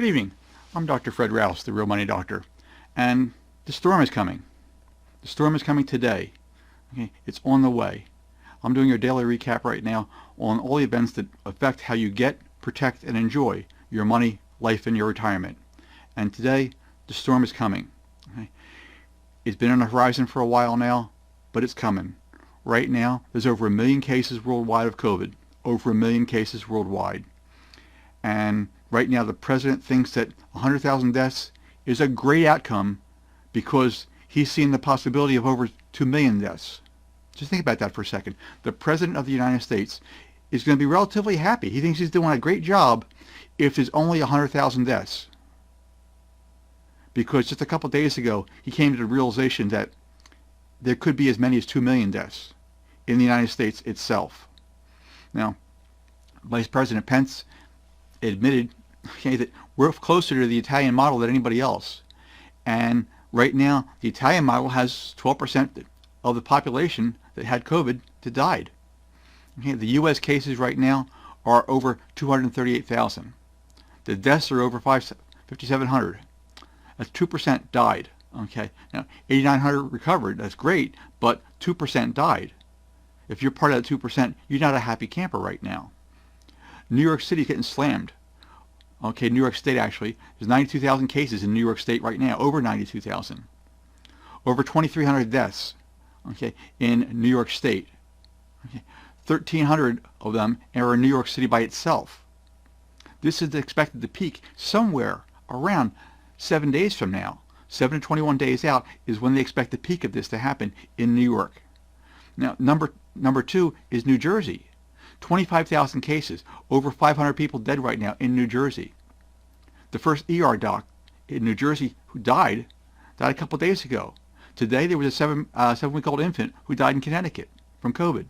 Good evening. I'm Dr. Fred Rouse, the Real Money Doctor, and the storm is coming. The storm is coming today. Okay, it's on the way. I'm doing your daily recap right now on all the events that affect how you get, protect, and enjoy your money, life, and your retirement. And today, the storm is coming. Okay? It's been on the horizon for a while now, but it's coming. Right now, there's over 1 million cases worldwide of COVID. Over 1 million cases worldwide. And right now, the president thinks that 100,000 deaths is a great outcome because he's seen the possibility of over 2 million deaths. Just think about that for a second. The president of the United States is going to be relatively happy. He thinks he's doing a great job if there's only 100,000 deaths. Because just a couple of days ago, he came to the realization that there could be as many as 2 million deaths in the United States itself. Now, Vice President Pence admitted that we're closer to the Italian model than anybody else. And right now, the Italian model has 12% of the population that had COVID that died. Okay, the U.S. cases right now are over 238,000. The deaths are over 5,700. That's 2% died. Okay, now 8,900 recovered. That's great, but 2% died. If you're part of that 2%, you're not a happy camper right now. New York City is getting slammed. Okay, New York State actually. There's 92,000 cases in New York State right now, over 92,000. Over 2,300 deaths, okay, in New York State. Okay, 1,300 of them are in New York City by itself. This is expected to peak somewhere around 7 days from now. 7 to 21 days out is when they expect the peak of this to happen in New York. Now, number two is New Jersey. 25,000 cases, over 500 people dead right now in New Jersey. The first ER doc in New Jersey who died a couple of days ago. Today there was a seven-week-old infant who died in Connecticut from COVID.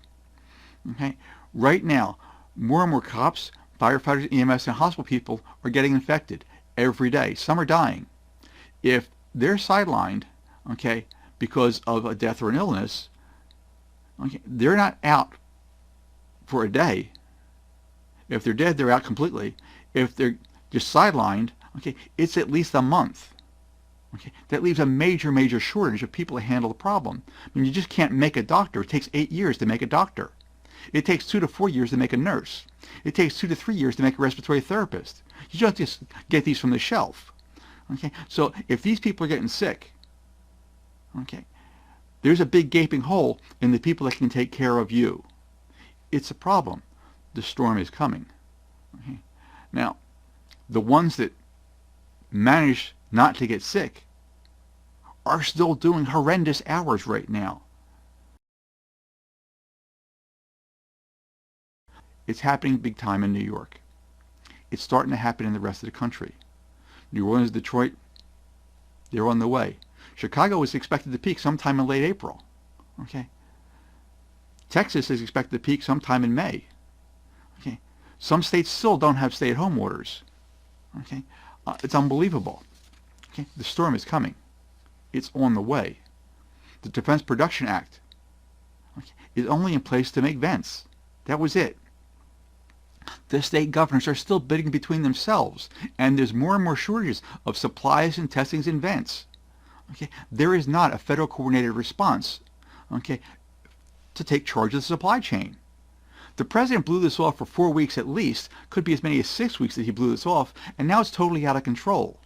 Okay, right now, more and more cops, firefighters, EMS, and hospital people are getting infected every day. Some are dying. If they're sidelined, okay, because of a death or an illness, okay, they're not out for a day. If they're dead, they're out completely. If they're just sidelined, okay, it's at least a month. Okay, that leaves a major shortage of people to handle the problem. I mean, you just can't make a doctor. It takes 8 years to make a doctor. It takes 2 to 4 years to make a nurse. It takes 2 to 3 years to make a respiratory therapist. You don't just get these from the shelf. Okay, so if these people are getting sick, okay, there's a big gaping hole in the people that can take care of you. It's a problem. The storm is coming. Okay. Now, the ones that manage not to get sick are still doing horrendous hours right now. It's happening big time in New York. It's starting to happen in the rest of the country. New Orleans, Detroit, they're on the way. Chicago is expected to peak sometime in late April. Okay. Texas is expected to peak sometime in May. Okay. Some states still don't have stay-at-home orders. Okay. It's unbelievable. Okay. The storm is coming. It's on the way. The Defense Production Act, okay, is only in place to make vents. That was it. The state governors are still bidding between themselves, and there's more and more shortages of supplies and testings and vents. Okay. There is not a federal coordinated response, okay, to take charge of the supply chain. The president blew this off for 4 weeks at least, could be as many as 6 weeks that he blew this off, and now it's totally out of control.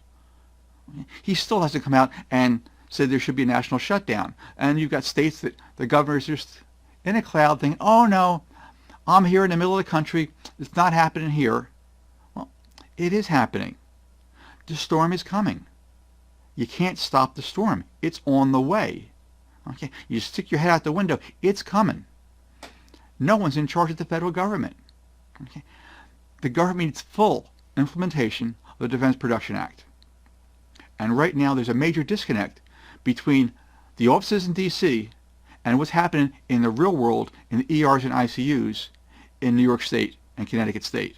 He still hasn't come out and said there should be a national shutdown. And you've got states that the governors are just in a cloud thinking, oh no, I'm here in the middle of the country, it's not happening here. Well, it is happening. The storm is coming. You can't stop the storm. It's on the way. Okay, you stick your head out the window. It's coming. No one's in charge of the federal government. Okay, the government needs full implementation of the Defense Production Act. And right now, there's a major disconnect between the offices in D.C. and what's happening in the real world in the ERs and ICUs in New York State and Connecticut State.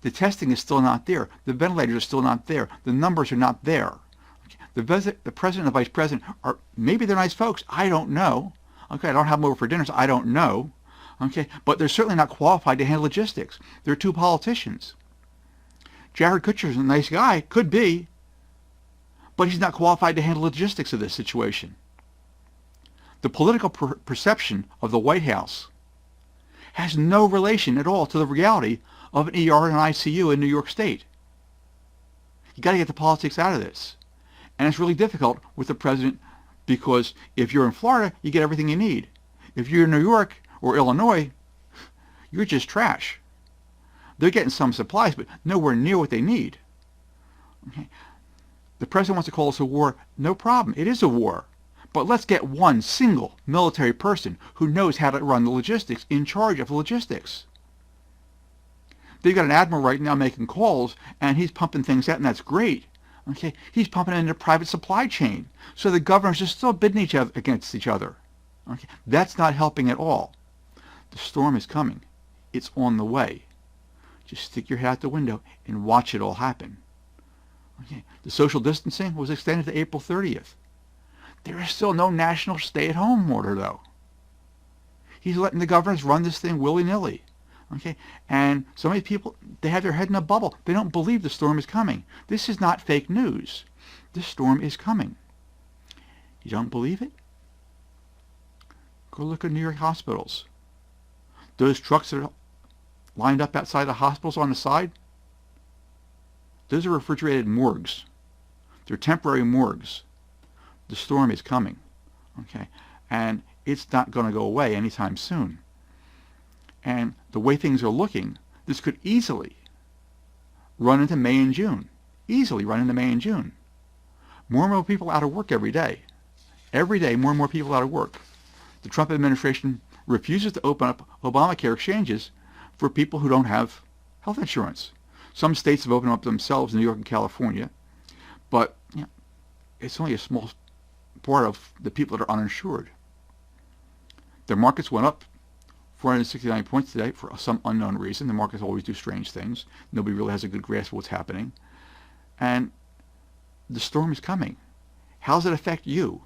The testing is still not there. The ventilators are still not there. The numbers are not there. The president and the vice president are, maybe they're nice folks, I don't know. Okay, I don't have them over for dinner, so I don't know. Okay, but they're certainly not qualified to handle logistics. They're two politicians. Jared Kushner's a nice guy, could be, but he's not qualified to handle the logistics of this situation. The political perception of the White House has no relation at all to the reality of an ER and an ICU in New York State. You got to get the politics out of this. And it's really difficult with the president because if you're in Florida, you get everything you need. If you're in New York or Illinois, you're just trash. They're getting some supplies, but nowhere near what they need. Okay. The president wants to call this a war. No problem. It is a war. But let's get one single military person who knows how to run the logistics in charge of the logistics. They've got an admiral right now making calls, and he's pumping things out, and that's great. Okay, he's pumping it into a private supply chain, so the governors are still bidding against each other. Okay, that's not helping at all. The storm is coming. It's on the way. Just stick your head out the window and watch it all happen. Okay, the social distancing was extended to April 30th. There is still no national stay-at-home order, though. He's letting the governors run this thing willy-nilly. Okay, and so many people, they have their head in a bubble. They don't believe the storm is coming. This is not fake news. This storm is coming. You don't believe it? Go look at New York hospitals. Those trucks that are lined up outside the hospitals on the side, those are refrigerated morgues. They're temporary morgues. The storm is coming. Okay, and it's not going to go away anytime soon. And the way things are looking, this could easily run into May and June. Easily run into May and June. More and more people out of work every day. Every day, more and more people out of work. The Trump administration refuses to open up Obamacare exchanges for people who don't have health insurance. Some states have opened up themselves, New York and California, but it's only a small part of the people that are uninsured. Their markets went up 469 points today for some unknown reason. The markets always do strange things. Nobody really has a good grasp of what's happening. And the storm is coming. How does it affect you?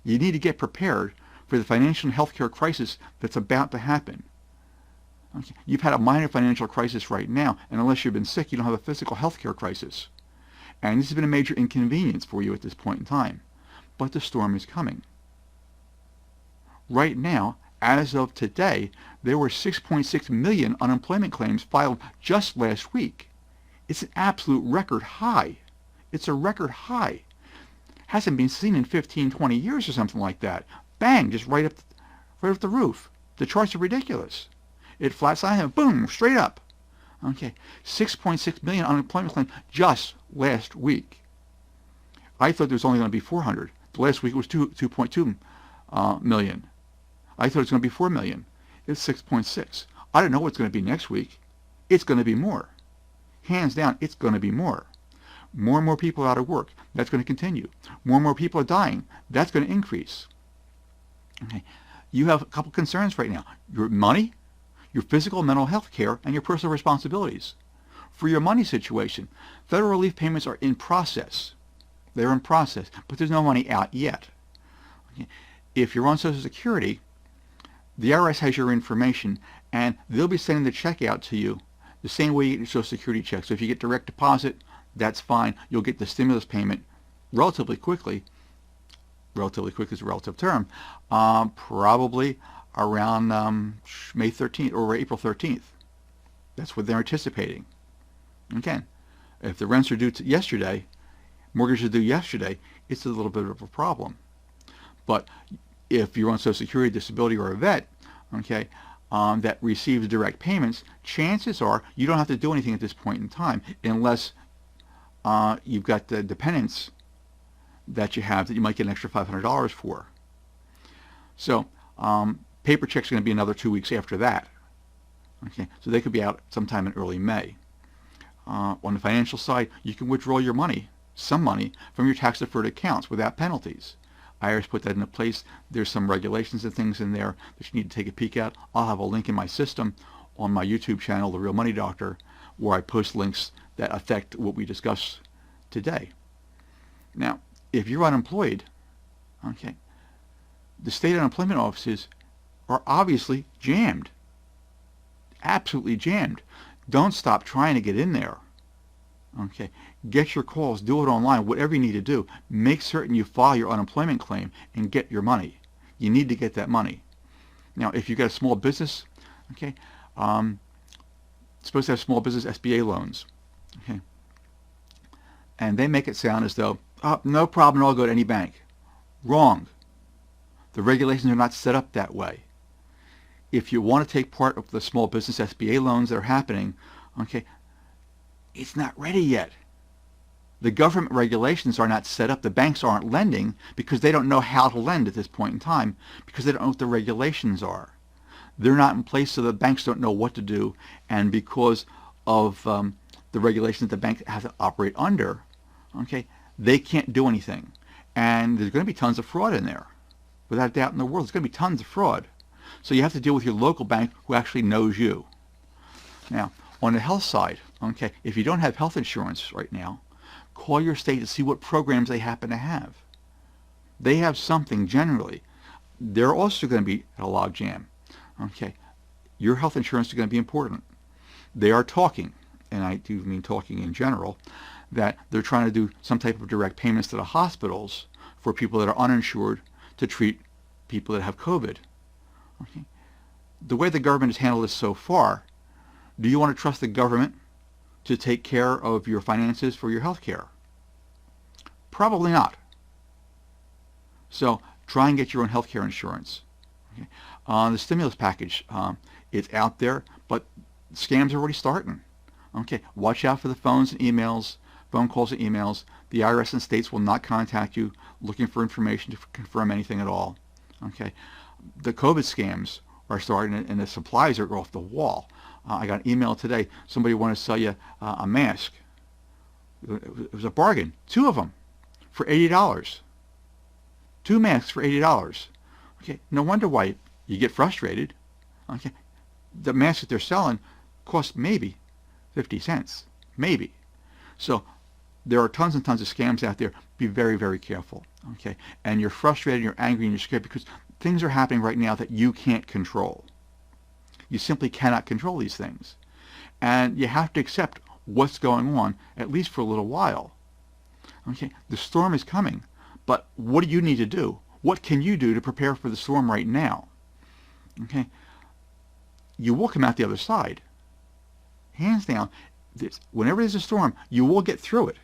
You need to get prepared for the financial and healthcare crisis that's about to happen. Okay. You've had a minor financial crisis right now, and unless you've been sick, you don't have a physical healthcare crisis. And this has been a major inconvenience for you at this point in time. But the storm is coming. Right now, as of today, there were 6.6 million unemployment claims filed just last week. It's an absolute record high. It's a record high. Hasn't been seen in 15, 20 years or something like that. Bang, just right up the roof. The charts are ridiculous. It flats out and boom, straight up. Okay, 6.6 million unemployment claims just last week. I thought there was only going to be 400. The last week it was 2.2 million. I thought it was going to be 4 million. It's 6.6. I don't know what's going to be next week. It's going to be more. Hands down, it's going to be more. More and more people are out of work. That's going to continue. More and more people are dying. That's going to increase. Okay. You have a couple concerns right now. Your money, your physical and mental health care, and your personal responsibilities. For your money situation, federal relief payments are in process. They're in process, but there's no money out yet. Okay. If you're on Social Security, the IRS has your information, and they'll be sending the check out to you the same way you get your Social Security check. So if you get direct deposit, that's fine. You'll get the stimulus payment relatively quickly. Relatively quick is a relative term. Probably around May 13th or April 13th. That's what they're anticipating. Again, if the rents are due yesterday, mortgages are due yesterday, it's a little bit of a problem. But if you're on Social Security, disability, or a vet, okay, that receives direct payments, chances are you don't have to do anything at this point in time unless you've got the dependents that you have that you might get an extra $500 for. So paper checks are going to be another 2 weeks after that. Okay, so they could be out sometime in early May. On the financial side, you can withdraw your money, some money, from your tax-deferred accounts without penalties. IRS put that into place. There's some regulations and things in there that you need to take a peek at. I'll have a link in my system on my YouTube channel, The Real Money Doctor, where I post links that affect what we discussed today. Now, if you're unemployed, okay, the state unemployment offices are obviously jammed. Absolutely jammed. Don't stop trying to get in there. Okay, get your calls, do it online, whatever you need to do. Make certain you file your unemployment claim and get your money. You need to get that money. Now, if you've got a small business, okay, supposed to have small business SBA loans, okay, and they make it sound as though, oh, no problem, I'll go to any bank. Wrong. The regulations are not set up that way. If you want to take part of the small business SBA loans that are happening, okay, it's not ready yet. The government regulations are not set up. The banks aren't lending because they don't know how to lend at this point in time because they don't know what the regulations are. They're not in place, so the banks don't know what to do, and because of the regulations that the banks have to operate under, okay, they can't do anything. And there's going to be tons of fraud in there. Without a doubt in the world, there's going to be tons of fraud. So you have to deal with your local bank who actually knows you. Now, on the health side, okay, if you don't have health insurance right now, call your state to see what programs they happen to have. They have something generally. They're also going to be at a log jam. Okay, your health insurance is going to be important. They are talking, and I do mean talking in general, that they're trying to do some type of direct payments to the hospitals for people that are uninsured to treat people that have COVID. Okay. The way the government has handled this so far, do you want to trust the government to take care of your finances for your health care? Probably not. So try and get your own health care insurance. Okay. The stimulus package, it's out there, but scams are already starting. Okay, watch out for the phones and emails, phone calls and emails. The IRS and states will not contact you looking for information to confirm anything at all. Okay, the COVID scams are starting, and the supplies are off the wall. I got an email today. Somebody wanted to sell you a mask. It was a bargain. 2 of them for $80. 2 masks for $80. Okay, no wonder why you get frustrated. Okay, the masks that they're selling cost maybe 50 cents, maybe. So there are tons and tons of scams out there. Be very, very careful. Okay, and you're frustrated, you're angry, and you're scared because things are happening right now that you can't control. You simply cannot control these things, and you have to accept what's going on at least for a little while. Okay, the storm is coming, but what do you need to do? What can you do to prepare for the storm right now? Okay, you will come out the other side. Hands down, whenever there's a storm, you will get through it.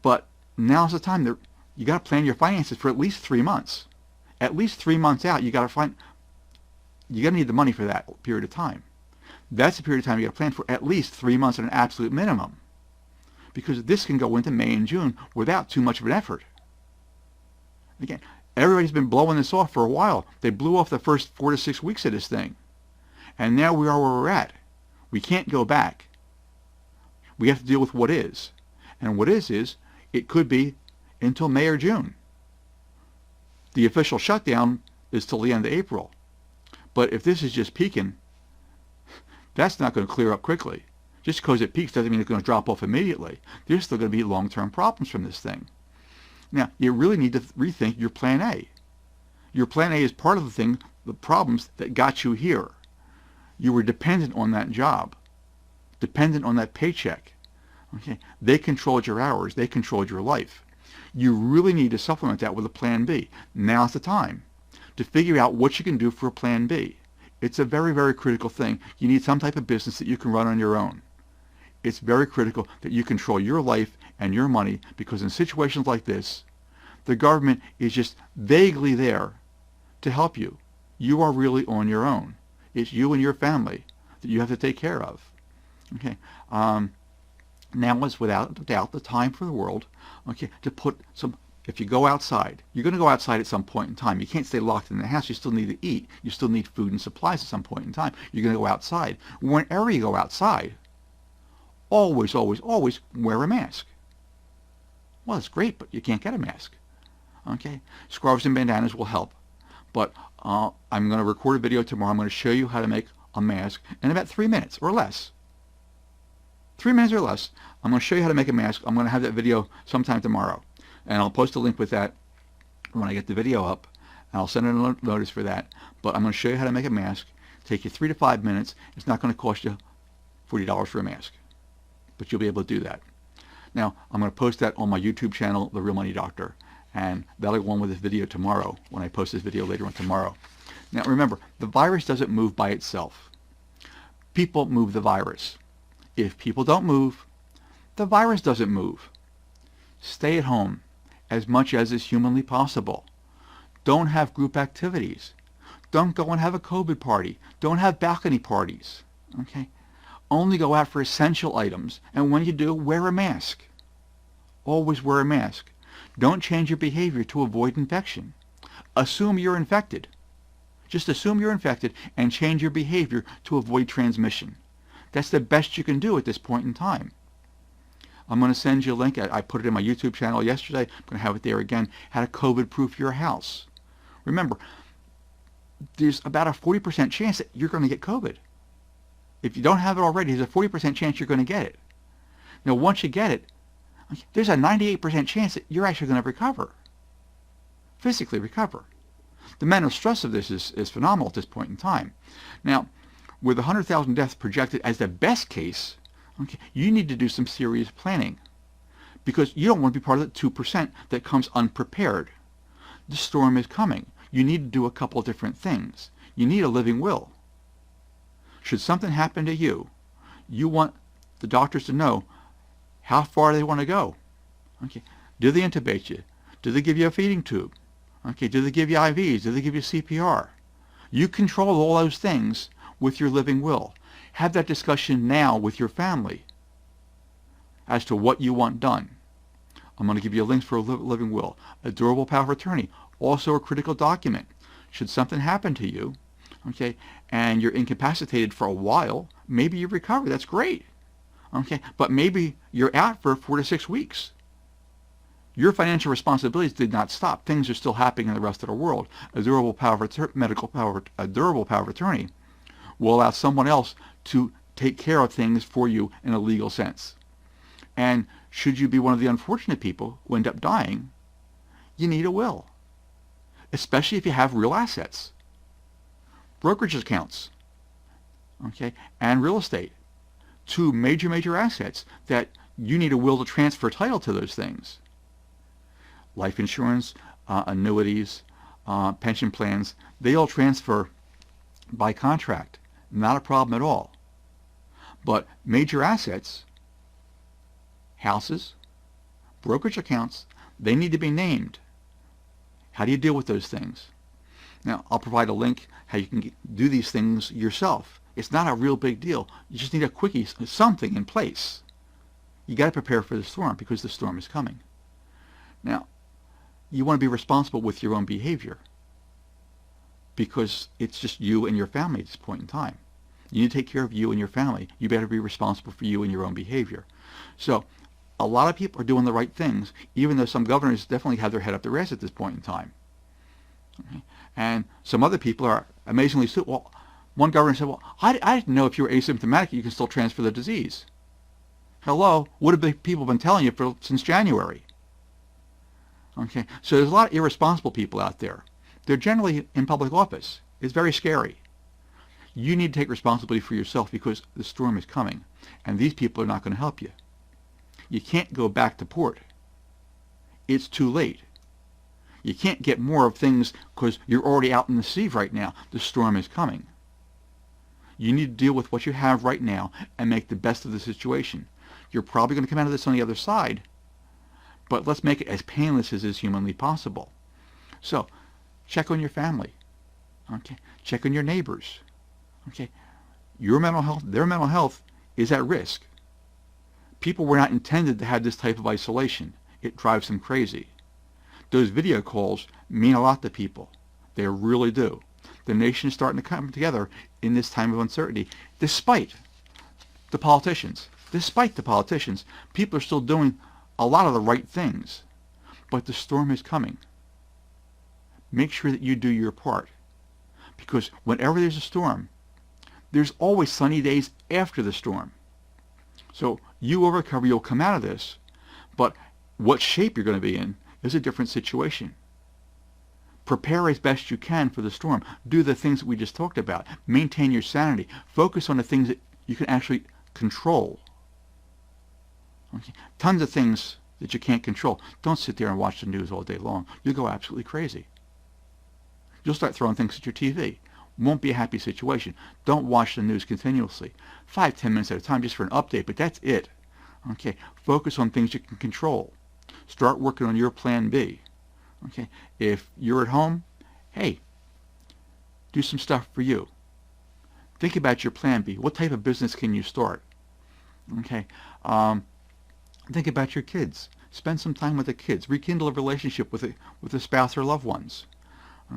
But now's the time that you got to plan your finances for at least 3 months. At least 3 months out, you got to need the money for that period of time. That's the period of time you got to plan for at least 3 months at an absolute minimum, because this can go into May and June without too much of an effort. Again, everybody's been blowing this off for a while. They blew off the first 4 to 6 weeks of this thing. And now we are where we're at. We can't go back. We have to deal with what is. And what is it could be until May or June. The official shutdown is till the end of April. But if this is just peaking, that's not going to clear up quickly. Just because it peaks doesn't mean it's going to drop off immediately. There's still going to be long-term problems from this thing. Now, you really need to rethink your plan A. Your plan A is part of the problems that got you here. You were dependent on that job, dependent on that paycheck. Okay, they controlled your hours, they controlled your life. You really need to supplement that with a plan B. Now's the time to figure out what you can do for a plan B. It's a very, very critical thing. You need some type of business that you can run on your own. It's very critical that you control your life and your money, because in situations like this, the government is just vaguely there to help you. You are really on your own. It's you and your family that you have to take care of. Okay. Now is without a doubt the time for the world, okay, to put some. If you go outside, you're going to go outside at some point in time. You can't stay locked in the house. You still need to eat. You still need food and supplies at some point in time. You're going to go outside. Whenever you go outside, always, always, always wear a mask. Well, it's great, but you can't get a mask. Okay, scarves and bandanas will help. But I'm going to record a video tomorrow. I'm going to show you how to make a mask in about 3 minutes or less. 3 minutes or less. I'm going to show you how to make a mask. I'm going to have that video sometime tomorrow. And I'll post a link with that when I get the video up. And I'll send a notice for that. But I'm going to show you how to make a mask. Take you 3 to 5 minutes. It's not going to cost you $40 for a mask. but you'll be able to do that. Now, I'm going to post that on my YouTube channel, The Real Money Doctor, and that'll go on with this video tomorrow when I post this video later on tomorrow. Now, remember, the virus doesn't move by itself. People move the virus. If people don't move, the virus doesn't move. Stay at home as much as is humanly possible. Don't have group activities. Don't go and have a COVID party. Don't have balcony parties. Okay? Only go out for essential items, and when you do, wear a mask. Always wear a mask. Don't change your behavior to avoid infection. Assume you're infected. Just assume you're infected and change your behavior to avoid transmission. That's the best you can do at this point in time. I'm going to send you a link. I put it in my YouTube channel yesterday. I'm going to have it there again. How to COVID-proof your house. Remember, there's about a 40% chance that you're going to get COVID. If you don't have it already, there's a 40% chance you're going to get it. Now, once you get it, there's a 98% chance that you're actually going to recover. Physically recover. The mental stress of this is phenomenal at this point in time. Now, with 100,000 deaths projected as the best case, okay, you need to do some serious planning because you don't want to be part of the 2% that comes unprepared. The storm is coming. You need to do a couple of different things. You need a living will. Should something happen to you, you want the doctors to know how far they want to go. Okay, do they intubate you? Do they give you a feeding tube? Okay, do they give you IVs? Do they give you CPR? You control all those things with your living will. Have that discussion now with your family as to what you want done. I'm going to give you links for a living will. A durable power of attorney, also a critical document. Should something happen to you, okay, and you're incapacitated for a while, maybe you recover. That's great. Okay, but maybe you're out for 4 to 6 weeks. Your financial responsibilities did not stop. Things are still happening in the rest of the world. A durable power of a durable power of attorney will allow someone else to take care of things for you in a legal sense. And should you be one of the unfortunate people who end up dying, you need a will, especially if you have real assets, brokerage accounts, okay, and real estate. Two major assets that you need a will to transfer title to those things. Life insurance, annuities, pension plans, they all transfer by contract. Not a problem at all. But major assets, houses, brokerage accounts, they need to be named. How do you deal with those things? Now, I'll provide a link how you can do these things yourself. It's not a real big deal. You just need a quickie, something in place. You got to prepare for the storm because the storm is coming. Now, you want to be responsible with your own behavior because it's just you and your family at this point in time. You need to take care of you and your family. You better be responsible for you and your own behavior. So a lot of people are doing the right things, even though some governors definitely have their head up their ass at this point in time. Okay? And some other people are amazingly still. Well, one governor said, well, I didn't know if you were asymptomatic, you can still transfer the disease. Hello? What have people been telling you since January? Okay, so there's a lot of irresponsible people out there. They're generally in public office. It's very scary. You need to take responsibility for yourself because the storm is coming, and these people are not going to help you. You can't go back to port. It's too late. You can't get more of things because you're already out in the sea right now. The storm is coming. You need to deal with what you have right now and make the best of the situation. You're probably going to come out of this on the other side, but let's make it as painless as is humanly possible. So, check on your family. Okay? Check on your neighbors. Okay? Your mental health, their mental health is at risk. People were not intended to have this type of isolation. It drives them crazy. Those video calls mean a lot to people. They really do. The nation is starting to come together in this time of uncertainty, despite the politicians. Despite the politicians, people are still doing a lot of the right things. But the storm is coming. Make sure that you do your part. Because whenever there's a storm, there's always sunny days after the storm. So you will recover, you'll come out of this. But what shape you're going to be in is a different situation. Prepare as best you can for the storm. Do the things that we just talked about. Maintain your sanity. Focus on the things that you can actually control. Okay? Tons of things that you can't control. Don't sit there and watch the news all day long. You'll go absolutely crazy. You'll start throwing things at your TV. Won't be a happy situation. Don't watch the news continuously. 5-10 minutes at a time just for an update, but that's it. Okay, focus on things you can control. Start working on your plan B. Okay, if you're at home, hey, do some stuff for you. Think about your plan B. What type of business can you start? Okay, think about your kids. Spend some time with the kids. Rekindle a relationship with a spouse or loved ones.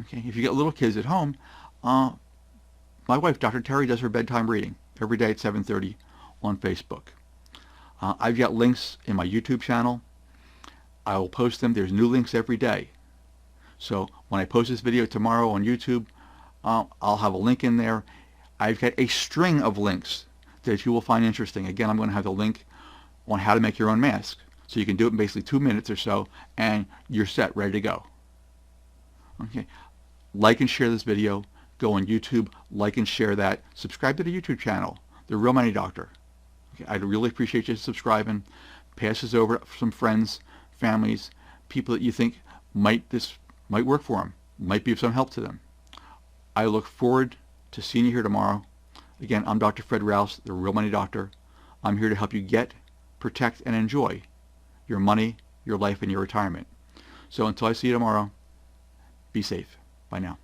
Okay, if you got little kids at home, my wife, Dr. Terry, does her bedtime reading every day at 7:30 on Facebook. I've got links in my YouTube channel. I will post them. There's new links every day. So when I post this video tomorrow on YouTube, I'll have a link in there. I've got a string of links that you will find interesting. Again, I'm going to have the link on how to make your own mask. So you can do it in basically 2 minutes or so, and you're set, ready to go. Okay, like and share this video. Go on YouTube, like and share that. Subscribe to the YouTube channel, The Real Money Doctor. Okay, I'd really appreciate you subscribing. Pass this over to some friends, families, people that you think this might work for them, might be of some help to them. I look forward to seeing you here tomorrow. Again, I'm Dr. Fred Rouse, The Real Money Doctor. I'm here to help you get, protect, and enjoy your money, your life, and your retirement. So until I see you tomorrow, be safe. Bye now.